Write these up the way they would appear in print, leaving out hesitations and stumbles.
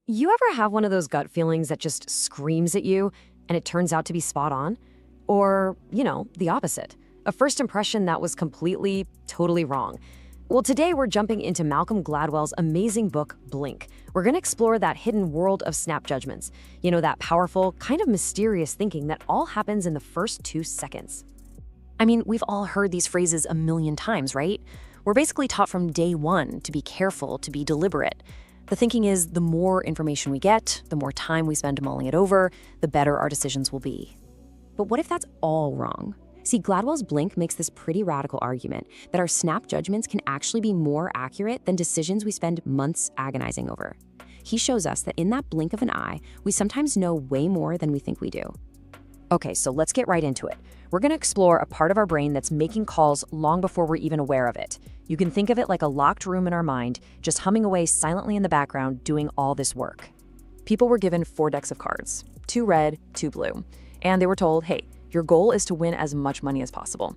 You ever have one of those gut feelings that just screams at you and it turns out to be spot on? Or, the opposite, a first impression that was completely, totally wrong. Well, today we're jumping into Malcolm Gladwell's amazing book, Blink. We're going to explore that hidden world of snap judgments, that powerful, kind of mysterious thinking that all happens in the first 2 seconds. I mean, we've all heard these phrases a million times, right? We're basically taught from day one to be careful, to be deliberate. The thinking is the more information we get, the more time we spend mulling it over, the better our decisions will be. But what if that's all wrong? See, Gladwell's Blink makes this pretty radical argument that our snap judgments can actually be more accurate than decisions we spend months agonizing over. He shows us that in that blink of an eye, we sometimes know way more than we think we do. Okay, so let's get right into it. We're going to explore a part of our brain that's making calls long before we're even aware of it. You can think of it like a locked room in our mind, just humming away silently in the background, doing all this work. People were given 4 decks of cards, 2 red, 2 blue, and they were told, hey, your goal is to win as much money as possible.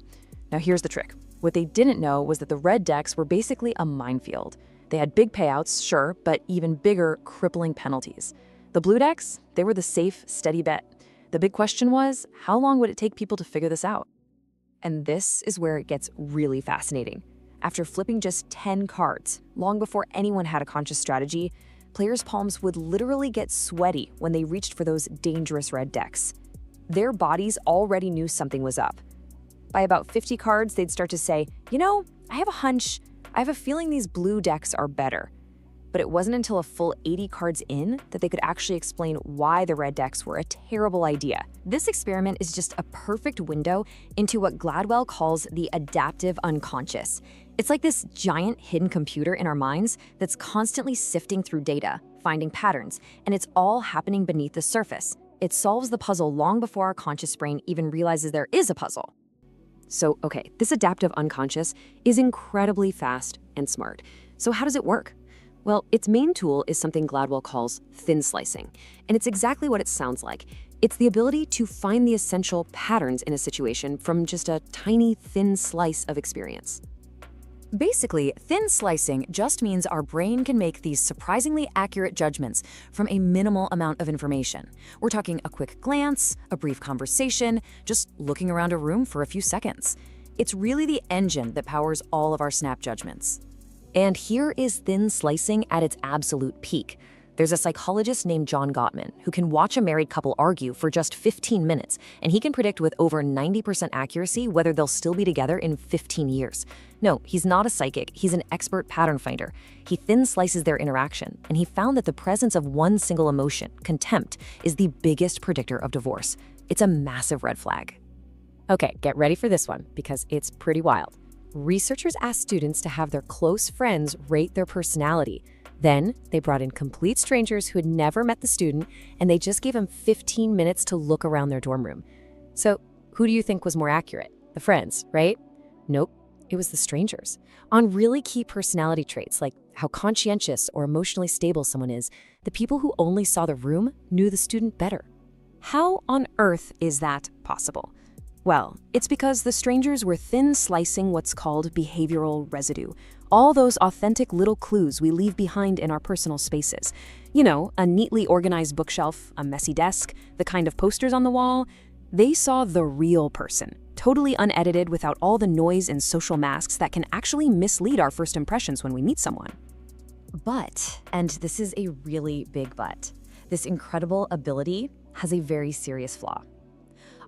Now here's the trick. What they didn't know was that the red decks were basically a minefield. They had big payouts, sure, but even bigger, crippling penalties. The blue decks, they were the safe, steady bet. The big question was, how long would it take people to figure this out? And this is where it gets really fascinating. After flipping just 10 cards, long before anyone had a conscious strategy, players' palms would literally get sweaty when they reached for those dangerous red decks. Their bodies already knew something was up. By about 50 cards, they'd start to say, I have a hunch, I have a feeling these blue decks are better. But it wasn't until a full 80 cards in that they could actually explain why the red decks were a terrible idea. This experiment is just a perfect window into what Gladwell calls the adaptive unconscious. It's like this giant hidden computer in our minds that's constantly sifting through data, finding patterns, and it's all happening beneath the surface. It solves the puzzle long before our conscious brain even realizes there is a puzzle. So, okay, this adaptive unconscious is incredibly fast and smart. So how does it work? Well, its main tool is something Gladwell calls thin slicing, and it's exactly what it sounds like. It's the ability to find the essential patterns in a situation from just a tiny, thin slice of experience. Basically, thin slicing just means our brain can make these surprisingly accurate judgments from a minimal amount of information. We're talking a quick glance, a brief conversation, just looking around a room for a few seconds. It's really the engine that powers all of our snap judgments. And here is thin slicing at its absolute peak. There's a psychologist named Gottman who can watch a married couple argue for just 15 minutes, and he can predict with over 90% accuracy whether they'll still be together in 15 years. No, he's not a psychic, he's an expert pattern finder. He thin slices their interaction, and he found that the presence of one single emotion, contempt, is the biggest predictor of divorce. It's a massive red flag. Okay, get ready for this one, because it's pretty wild. Researchers asked students to have their close friends rate their personality. Then, they brought in complete strangers who had never met the student, and they just gave them 15 minutes to look around their dorm room. So, who do you think was more accurate? The friends, right? Nope, it was the strangers. On really key personality traits, like how conscientious or emotionally stable someone is, the people who only saw the room knew the student better. How on earth is that possible? Well, it's because the strangers were thin slicing what's called behavioral residue. All those authentic little clues we leave behind in our personal spaces. A neatly organized bookshelf, a messy desk, the kind of posters on the wall. They saw the real person, totally unedited without all the noise and social masks that can actually mislead our first impressions when we meet someone. But, and this is a really big but, this incredible ability has a very serious flaw.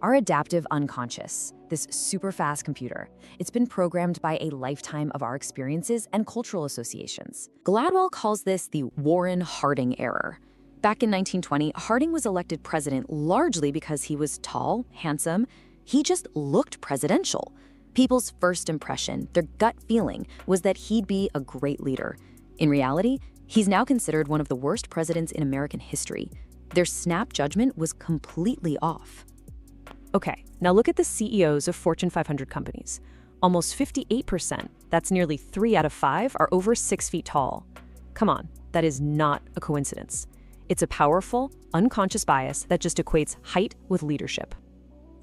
Our adaptive unconscious, this super fast computer, it's been programmed by a lifetime of our experiences and cultural associations. Gladwell calls this the Warren Harding error. Back in 1920, Harding was elected president largely because he was tall, handsome. He just looked presidential. People's first impression, their gut feeling, was that he'd be a great leader. In reality, he's now considered one of the worst presidents in American history. Their snap judgment was completely off. Okay, now look at the CEOs of Fortune 500 companies. Almost 58%, that's nearly 3 out of 5, are over 6 feet tall. Come on, that is not a coincidence. It's a powerful, unconscious bias that just equates height with leadership.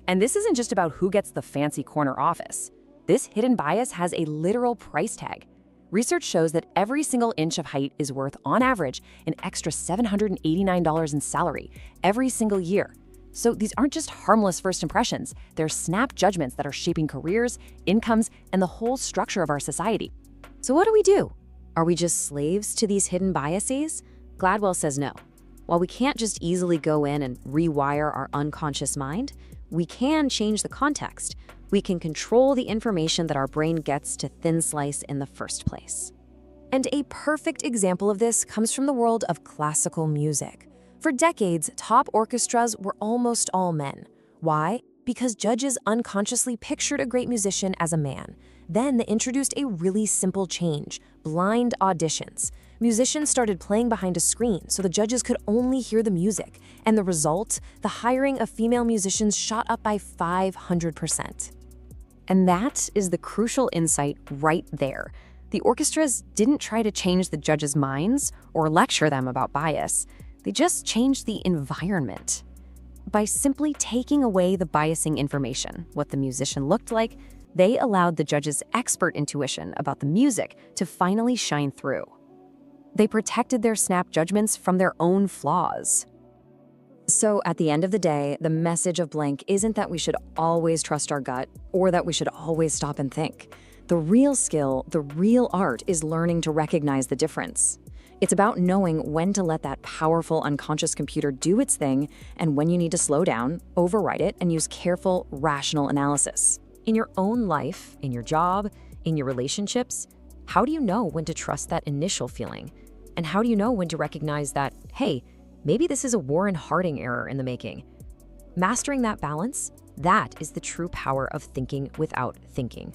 And this isn't just about who gets the fancy corner office. This hidden bias has a literal price tag. Research shows that every single inch of height is worth, on average, an extra $789 in salary every single year. So these aren't just harmless first impressions, they're snap judgments that are shaping careers, incomes, and the whole structure of our society. So what do we do? Are we just slaves to these hidden biases? Gladwell says no. While we can't just easily go in and rewire our unconscious mind, we can change the context. We can control the information that our brain gets to thin slice in the first place. And a perfect example of this comes from the world of classical music. For decades, top orchestras were almost all men. Why? Because judges unconsciously pictured a great musician as a man. Then they introduced a really simple change: blind auditions. Musicians started playing behind a screen so the judges could only hear the music. And the result? The hiring of female musicians shot up by 500%. And that is the crucial insight right there. The orchestras didn't try to change the judges' minds or lecture them about bias. They just changed the environment. By simply taking away the biasing information, what the musician looked like, they allowed the judges' expert intuition about the music to finally shine through. They protected their snap judgments from their own flaws. So at the end of the day, the message of blank isn't that we should always trust our gut or that we should always stop and think. The real skill, the real art, is learning to recognize the difference. It's about knowing when to let that powerful unconscious computer do its thing and when you need to slow down, override it, and use careful, rational analysis. In your own life, in your job, in your relationships, how do you know when to trust that initial feeling? And how do you know when to recognize that, hey, maybe this is a Warren Harding error in the making? Mastering that balance, that is the true power of thinking without thinking.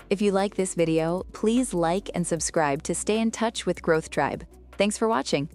If you like this video, please like and subscribe to stay in touch with Growth Tribe. Thanks for watching.